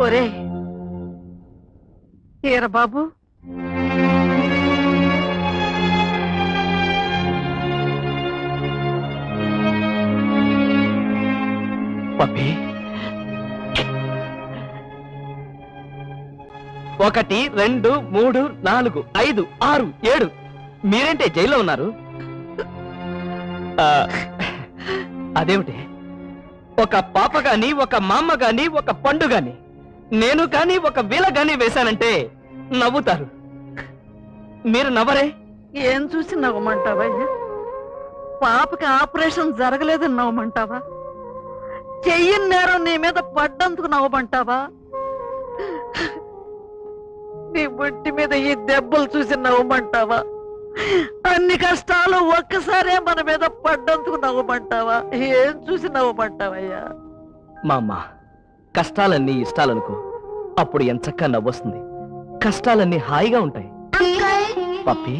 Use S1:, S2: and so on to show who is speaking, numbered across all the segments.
S1: ఒరే ఏరా బాబు,
S2: పప్పి 1 2 3 4 5 6 7 మీరేంటే జైల్లో ఉన్నారు? అదేమిటి, ఒక పాప గాని, ఒక మామ గాని, ఒక పండు గాని, నేను గాని, ఒక వీల గాని వేశానంటే నవ్వుతారు. మీరు నవ్వరే?
S1: ఏం చూసి నవ్వమంటావయ్యా? పాపకి ఆపరేషన్ జరగలేదని నవ్వమంటావా? చెయ్యని నేరం నీ మీద పడ్డందుకు నవ్వమంటావా? నీ బొట్టి మీద ఈ దెబ్బలు చూసి నవ్వమంటావా? అన్ని కష్టాలు ఒక్కసారే మన మీద పడ్డందుకు నవ్వమంటావా? ఏం చూసి నవ్వమంటావయ్యా?
S2: మా అమ్మ, కష్టాలన్నీ ఇష్టాలనుకో, అప్పుడు ఎంచక్కా నవ్వొస్తుంది. కష్టాలన్నీ హాయిగా ఉంటాయి. పప్పి,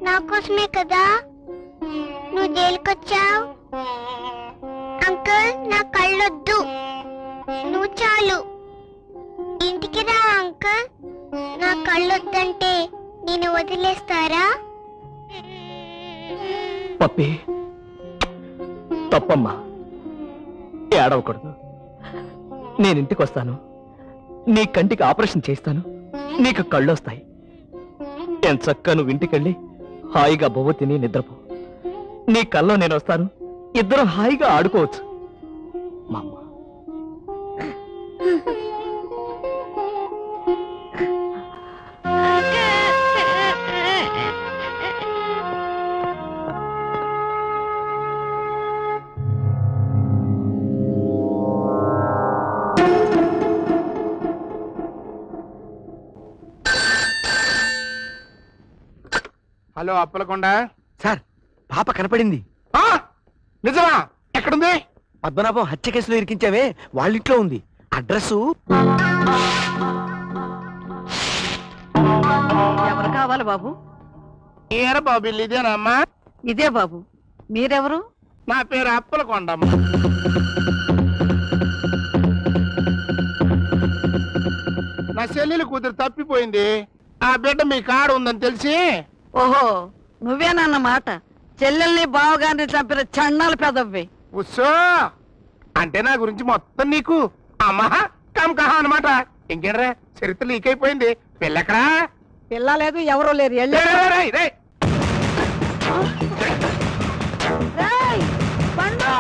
S3: నా కోసమే కదా నువ్వు జైలుకొచ్చావు. అంకుల్, నా కళ్ళొద్దు, నువ్వు చాలు. ఇంటికి రా అంకుల్. నా కళ్ళొద్దంటే నేను వదిలేస్తారా?
S2: పప్పి తప్పమ్మా, ఏడవకూడదు. నేనింటికి వస్తాను, నీ కంటికి ఆపరేషన్ చేస్తాను, నీకు కళ్ళొస్తాయి. ఎంచక్కా నువ్వు ఇంటికెళ్ళి హాయిగా బొవ్వ తిని నిద్రపో. నీ కల్లో నేను వస్తాను, ఇద్దరం హాయిగా ఆడుకోవచ్చు. మా అమ్మ.
S4: హలో అప్పలకొండ
S5: సార్, పాప కనపడింది.
S4: నిజమా? ఎక్కడుంది?
S5: పద్మనాభం హత్య కేసులో ఇరికించావే, వాళ్ళింట్లో ఉంది. అడ్రస్సు
S1: ఎవరు కావాలి బాబు?
S4: ఏరా బాబు, ఇదేనా అమ్మా?
S1: ఇదే బాబు. మీరెవరు?
S4: నా పేరు అప్పలకొండమ్మ. నా చెల్లెలు కూతురు తప్పిపోయింది. ఆ బిడ్డ మీ కాడ ఉందని తెలిసి.
S1: ఓహో, నువ్వేనన్నమాట. చెల్లెల్ని బావగారిని చంపిన చండాల పెదవ్వి.
S4: ఉస్సో, అంటే నా గురించి మొత్తం నీకు అమ్మా కమకహ అనమాట. ఇంకేంట్రా, చరిత్ర లీక్ అయిపోయింది. పెళ్ళెక్కడా?
S1: పిల్ల లేదు, ఎవరూ లేరు. పండు,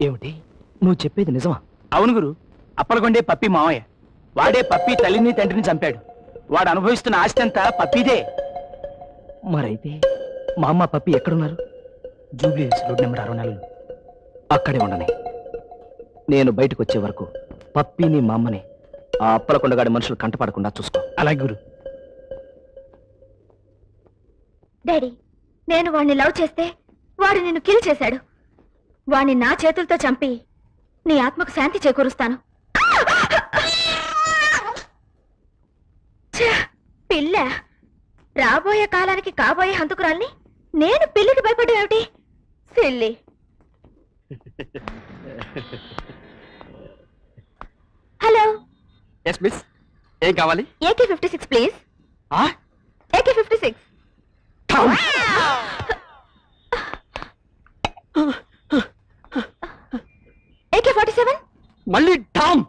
S2: ఏమిటి నువ్వు చెప్పేది నిజమా?
S6: అవును గురు, అప్పలకొండే పప్పి మావయ్య. వాడే పప్పి తల్లిని తండ్రిని చంపాడు. వాడు అనుభవిస్తున్న ఆస్తి అంతా పప్పిదే.
S2: మరైతే మా అమ్మ పప్పి ఎక్కడున్నారు?
S6: Jubilee hills road number 64.
S2: అక్కడే ఉండని. నేను బయటకు వచ్చే వరకు పప్పిని మా అమ్మని ఆ అప్పలకొండగాడి మనుషులు కంటపడకుండా చూసుకో.
S6: అలాగే గురు.
S3: డాడీ, నేను వాడిని లవ్ చేస్తే వాడు నిన్ను కిల్ చేశాడు. వాణ్ణి నా చేతులతో చంపి నీ ఆత్మకు శాంతి చేకూరుస్తాను. పిల్ల, రాబోయే కాలానికి కాబోయే హంతకురాల్ని నేను పిల్లికి భయపడేమిటి? సిల్లి. హలో.
S2: ఎస్ మిస్, ఏం కావాలి?
S3: AK-56 please. AK-56. AK-47.
S2: మళ్ళీ టామ్.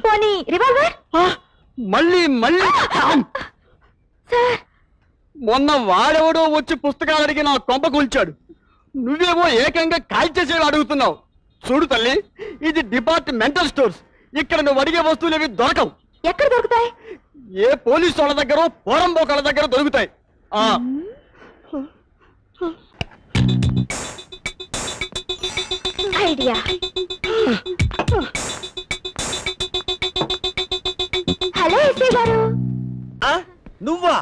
S3: Boy పోనీ రివాల్వర్?
S2: మళ్ళీ మళ్ళీ
S3: సార్
S2: మొన్న వాడెవడో వచ్చి పుస్తకాలు అడిగి నా కొంప కూల్చాడు, నువ్వేమో ఏకంగా కాల్చేసేవి అడుగుతున్నావు. చూడు తల్లి, ఇది డిపార్ట్మెంటల్ స్టోర్స్, ఇక్కడ నువ్వు అడిగే వస్తువులు ఏవి దొరకవు.
S3: ఎక్కడ దొరుకుతాయి?
S2: ఏ పోలీసు వాళ్ళ దగ్గర పోరంబోకాల దగ్గర దొరుకుతాయి.
S3: ఐడియా. హలో ఎస్ఐ గారు.
S5: నువ్వా?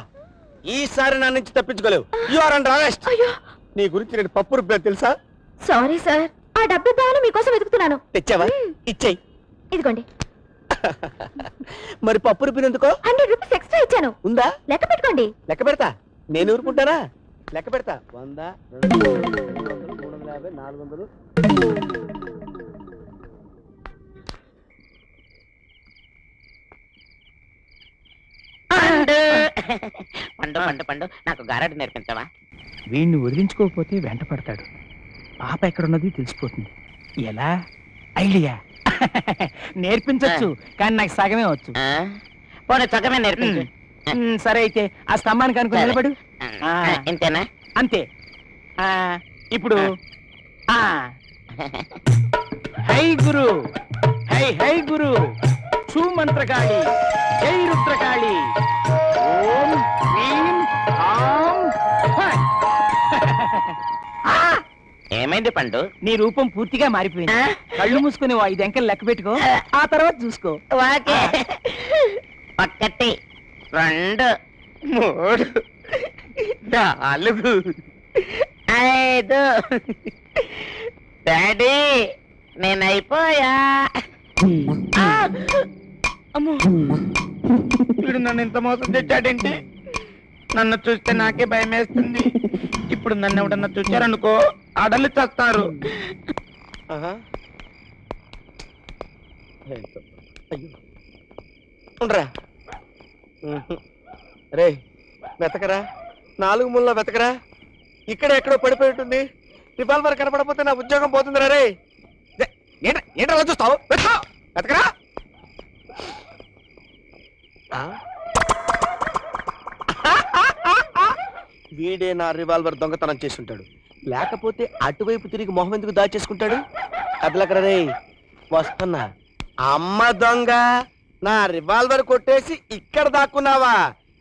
S5: ఈసారి నా నుంచి తప్పించుకోలేవు. You are under arrest.
S3: అయ్యో,
S5: నీ గురించి నేను పప్పు రుబ్బాను తెలుసా?
S3: సారీ సార్, ఆ డబ్బు ఇద్దామని మీకోసం వెతుకుతున్నాను.
S5: తెచ్చావా? ఇచ్చేయి.
S3: ఇదిగోండి.
S5: మరి పప్పు రుబ్బినందుకో
S3: 100 రూపీస్ ఎక్స్ట్రా ఇచ్చాను.
S5: ఉందా?
S3: లెక్క పెట్టుకోండి.
S5: లెక్క పెడతా. నేను ఊరుకుంటానా? లెక్క పెడతా. 100, 200, 350, 400.
S7: పండు పండు పండు నాకు గారడి నేర్పించవా?
S6: వీడిని వదిలించుకోకపోతే వెంట పడతాడు. పాప ఎక్కడున్నది తెలిసిపోతుంది. ఎలా? ఐడియా. నేర్పించొచ్చు, కానీ నాకు సగమే వచ్చు.
S7: పోనీ సగమే నేర్పించు.
S6: సరే అయితే ఆ స్తంభానికి అనుకుని నిలబడు.
S7: ఇంతేనా?
S6: అంతే. ఇప్పుడు హై గురు, హై హై గురు, చూ మంత్రకాళి, జై రుద్రకాళి, ఓం హ్రీం ఆం ఫట్.
S7: ఏమైంది పండు?
S6: నీ రూపం పూర్తిగా మారిపోయింది. కళ్ళు మూసుకుని 5 అంకెలు లెక్క పెట్టుకో, ఆ తర్వాత చూసుకో.
S7: ఓకే. 1 2 3 4 5. డాడీ నేనైపోయా. వీడు నన్ను ఇంత మోసం తెచ్చాడేంటి? నన్ను చూస్తే నాకే భయం వేస్తుంది. ఇప్పుడు నన్ను ఎవడన్నా చూచారనుకో అడలు చేస్తారు.
S5: ఉండరా రే, వెతకరా, 4 మూలలో వెతకరా. ఇక్కడ ఎక్కడో పడిపోయి ఉంటుంది. రివాల్వర్ కనపడపోతే నా ఉద్యోగం పోతుందిరా. రే ఏంటలా చూస్తావు? వెతకరా. వీడే నా రివాల్వర్ దొంగతనం చేసుంటాడు. లేకపోతే అటువైపు తిరిగి మొహం ఎందుకు దాచేసుకుంటాడు? కదలకరా రే, వస్తున్నా. అమ్మ దొంగ, నా రివాల్వర్ కొట్టేసి ఇక్కడ దాక్కున్నావా?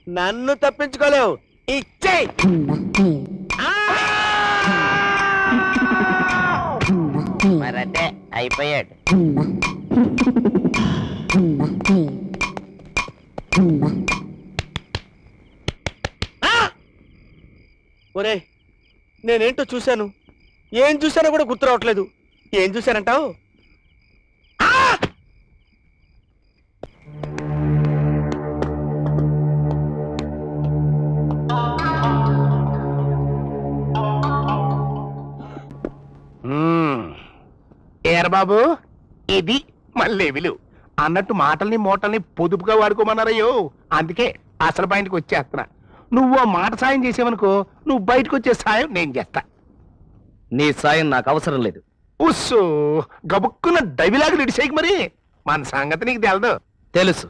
S5: నన్ను తప్పించుకోలేవు. ఇచ్చేయ్.
S7: మరదే అయిపోయాడు.
S5: ఒరే, నేనేంటో చూశాను. ఏం చూశానో కూడా గుర్తు రావట్లేదు. ఏం చూశానంటావు?
S4: ఏర బాబు, ఇది మళ్ళీ విలు అన్నట్టు మాటల్ని మోటల్ని పొదుపుగా వాడుకోమన్నారయ్యో. అందుకే అసలు పాయింట్కి వచ్చేస్తున్నా. నువ్వు మాట సాయం చేసావనుకో, నువ్వు బయటకు వచ్చే సాయం నేను చేస్తా.
S2: నీ సాయం నాకు అవసరం లేదు.
S4: ఉస్సు గబుక్కున్న డైవిలాగా ఇడిసేయకు. మరి మన సంగతి నీకు తెలదు.
S2: తెలుసు.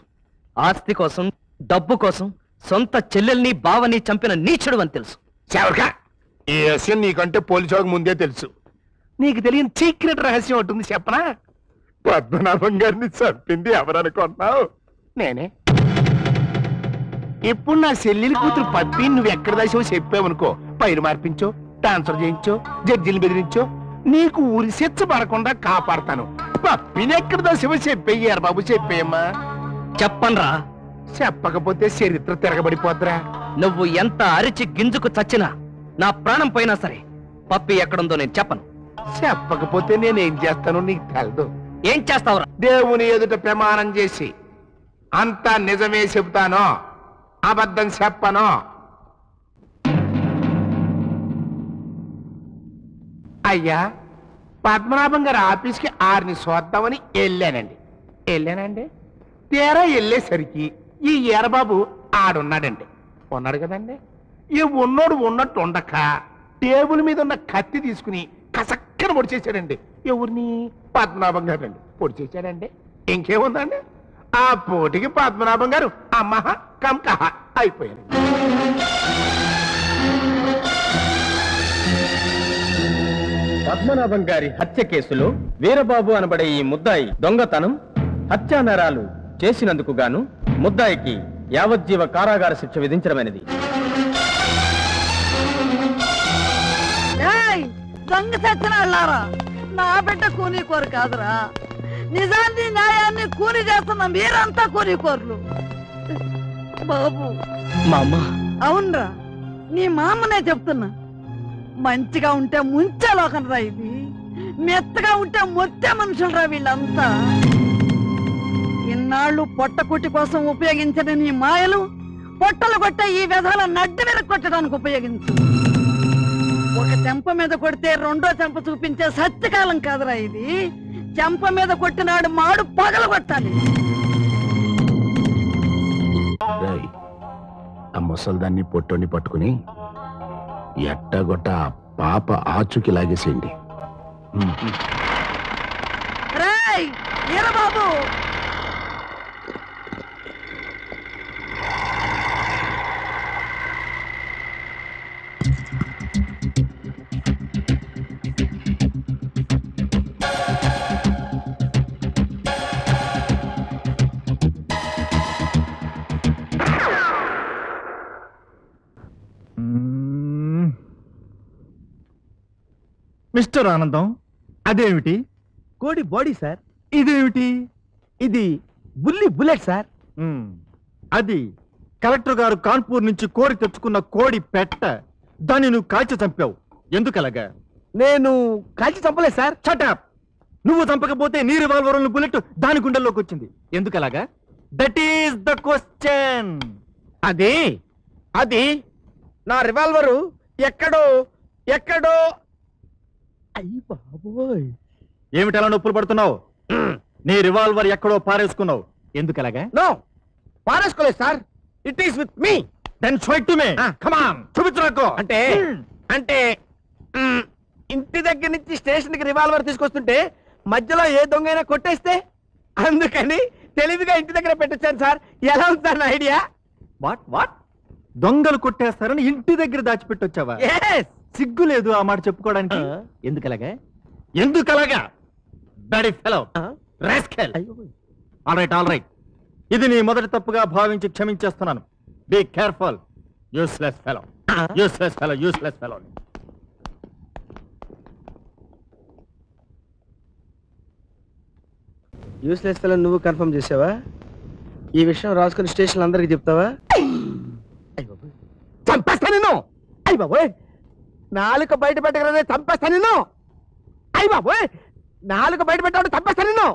S2: ఆస్తి కోసం, డబ్బు కోసం సొంత చెల్లెల్ని బావని చంపిన నీచుడు అని తెలుసు.
S4: చెవరకా, ఈ విషయం నీకంటే పోలీసు ముందే తెలుసు. నీకు తెలియని సీక్రెట్ రహస్యం ఉంటుంది చెప్పనా? పద్మనాభం గారిని చంపింది ఎవరనుకున్నావు? నేనే. ఇప్పుడు నా చెల్లెలి కూతురు పప్పి నువ్వు ఎక్కడ దాచావో చెప్పావనుకో, పైరు మార్పించో, ట్రాన్స్ఫర్ చేయించో, జడ్జిని బెదిరించో, నీకు ఊరి శిక్ష పడకుండా కాపాడతాను. పప్పిని ఎక్కడ దాచావో చెప్పేయ్యారు బాబు. చెప్పేయమ్మా.
S2: చెప్పన్రా.
S4: చెప్పకపోతే చరిత్ర తిరగబడిపోద్దురా.
S2: నువ్వు ఎంత అరిచి గింజుకు చచ్చినా, నా ప్రాణం పోయినా సరే పప్పి ఎక్కడుందో నేను చెప్పను.
S4: చెప్పకపోతే నేనేం చేస్తానో నీకు తెలదు.
S2: ఏం చేస్తావురా?
S4: దేవుని ఎదుట ప్రమాణం చేసి అంతా నిజమే చెబుతాను, అబద్ధం చెప్పను. అయ్యా, పద్మనాభం గారి ఆఫీస్కి 6ని చూద్దామని వెళ్ళానండి. తీరా వెళ్ళేసరికి ఈ ఎరబాబు ఆడున్నాడండి. ఉన్నాడు కదండి. ఈ ఉన్నోడు ఉన్నట్టు ఉండక టేబుల్ మీద ఉన్న కత్తి తీసుకుని కసక్కన పొడి చేశాడండి. ఎవరిని? పద్మనాభం గారండి. పొడి చేశాడండి. ఇంకేముందండి, ఆ పోటీకి పద్మనాభం గారు అమ్మహ కంకహ అయిపోయారు.
S6: పద్మనాభం గారి హత్య కేసులో వీరబాబు అనబడే ఈ ముద్దాయి దొంగతనం, హత్యా నేరాలు చేసినందుకు గాను ముద్దాయికి యావజ్జీవ కారాగార శిక్ష విధించడమైనది.
S1: దొంగ సచ్చినాళ్ళారా, నా బిడ్డ కూనీకోరు కాదురా, నిజాన్ని న్యాయాన్ని కూని చేస్తున్న మీరంతా కూనీకోర్లు. బాబు
S2: మా అమ్మ.
S1: అవునరా, నీ మామనే చెప్తున్నా. మంచిగా ఉంటే ముంచే లోకం రా ఇది, మెత్తగా ఉంటే మొత్తే మనుషులరా వీళ్ళంతా. ఇన్నాళ్ళు పొట్టకుట్టి కోసం ఉపయోగించిన నీ మాయలు పొట్టలు కొట్టే ఈ విధాల నడ్డి మీద కొట్టడానికి ఉపయోగించు. ఒక చెంప మీద కొడితే రెండో చెంప చూపించే సత్యకాలం కాదురా ఇది. చెంప మీద కొట్టినాడు మాడు పగల కొట్టాలి.
S4: ఆ ముసల్దాన్ని పొట్టోని పట్టుకుని ఎట్టగొట్ట పాప ఆచుకి లాగేసేయండి.
S1: రేయ్ వీరబాబు,
S8: మిస్టర్ ఆనందం, అదేమిటి?
S5: కోడి బాడీ సార్.
S8: ఇదేమిటి?
S5: ఇది బుల్లి బుల్లెట్ సార్.
S8: అది కలెక్టర్ గారు కాన్పూర్ నుంచి కోరి తెచ్చుకున్న కోడి పెట్ట. దాన్ని నువ్వు కాల్చి చంపావు. ఎందుకలాగా?
S5: నేను కాల్చి చంపలేదు సార్.
S8: చటాప్! నువ్వు చంపకపోతే నీ రివాల్వర్ బుల్లెట్ దాని గుండెల్లోకి వచ్చింది. ఎందుకలాగా? That is the question.
S5: అది నా రివాల్వరు ఎక్కడో ఎక్కడో. అయ్యి బాబోయ్,
S8: ఏమిటలా నొప్పులు పడుతున్నావు? నీ రివాల్వర్ ఎక్కడో పారేసుకున్నావు. ఎందుకలాగా?
S5: నో, పారేసుకోలేదు sir. It is with me.
S8: Then show it to me. Come on, చూపించు నాకు.
S5: అంటే ఇంటి దగ్గర నుంచి స్టేషన్ కి రివాల్వర్ తీసుకొస్తుంటే మధ్యలో ఏ దొంగైనా కొట్టేస్తే అందుకని తెలివిగా ఇంటి దగ్గర పెట్టొచ్చాను సార్. ఎలా ఉంది సార్ నా ఐడియా?
S8: వాట్ దొంగలు కొట్టేస్తారని ఇంటి దగ్గర దాచిపెట్టొచ్చావా? సిగ్గు లేదు ఆ మాట చెప్పుకోవడానికి.
S5: ఎందుకలాగా?
S8: ఎందుకలాగా? Bloody fellow, rascal. All right, ఇది నీ మొదటి తప్పుగా భావించి క్షమించేస్తున్నాను. Be careful. Useless fellow.
S5: Useless fellow నువ్వు కన్ఫర్మ్ చేసావా? ఈ విషయం రాసుకుని స్టేషన్ అందరికి చెప్తావా? చంపేస్తా నిన్ను. అయ్య బాబోయ్, నాలుక బయట పెట్టగలనే చంపేస్తా నిన్ను. అయ్య బాబోయ్, నాలుక బయట పెట్టాడు చంపేస్తా నిన్ను.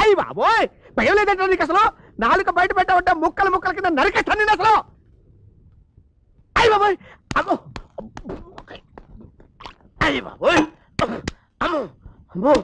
S5: అయ్య బాబోయ్, భయం లేదంటే నీకు అసలు? నాలుక బయట పెట్టావంటే ముక్కల ముక్కల కింద నరికేస్తాను నేను అసలు. అయ్య బాబోయ్, అమ్మో, అయ్య బాబోయ్, అమ్మో అమ్మో.